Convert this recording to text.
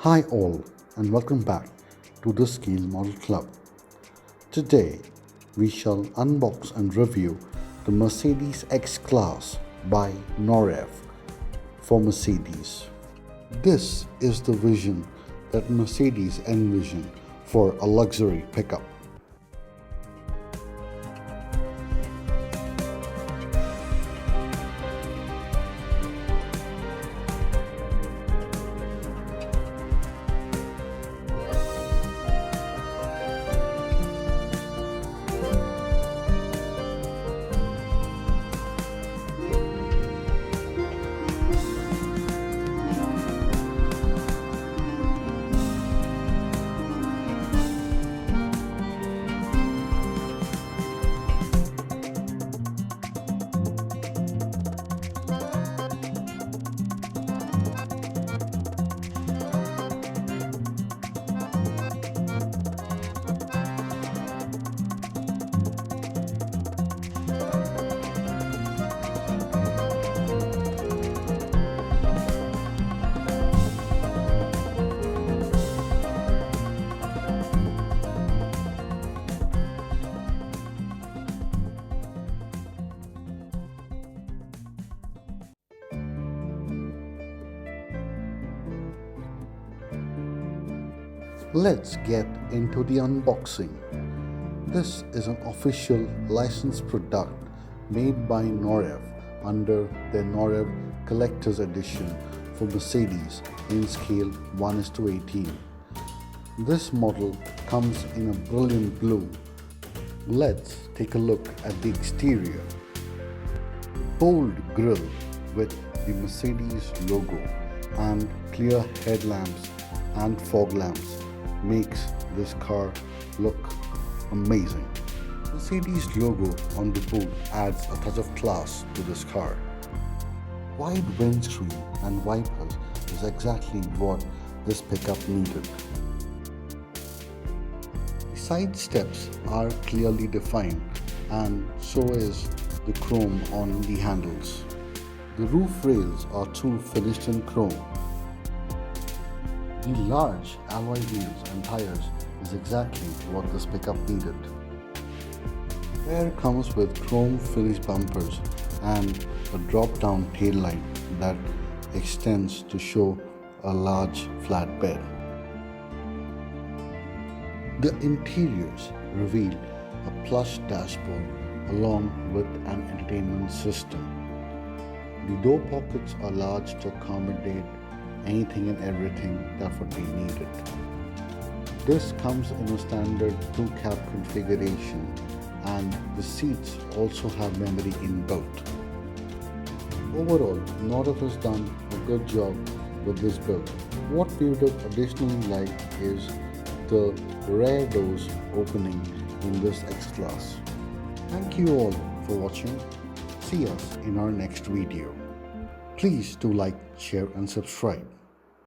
Hi all and welcome back to the Scale Model Club. Today we shall unbox and review the Mercedes X-Class by Norev for Mercedes. This is the vision that Mercedes envisioned for a luxury pickup. Let's get into the unboxing. This is an official licensed product made by Norev under their Norev Collector's Edition for Mercedes in scale 1:18. This model comes in a brilliant blue. Let's take a look at the exterior. Bold grille with the Mercedes logo and clear headlamps and fog lamps makes this car look amazing. Mercedes logo on the boot adds a touch of class to this car. Wide windscreen and wipers is exactly what this pickup needed. The side steps are clearly defined and so is the chrome on the handles. The roof rails are too finished in chrome. The large alloy wheels and tires is exactly what this pickup needed. Rear comes with chrome finished bumpers and a drop-down taillight that extends to show a large flat bed. The interiors reveal a plush dashboard along with an entertainment system. The door pockets are large to accommodate anything and everything that would be needed. This comes in a standard 2-cab configuration and the seats also have memory inbuilt. Overall, Norev has done a good job with this build. What we would additionally like is the rear doors opening in this X-Class. Thank you all for watching. See us in our next video. Please do like, share and subscribe.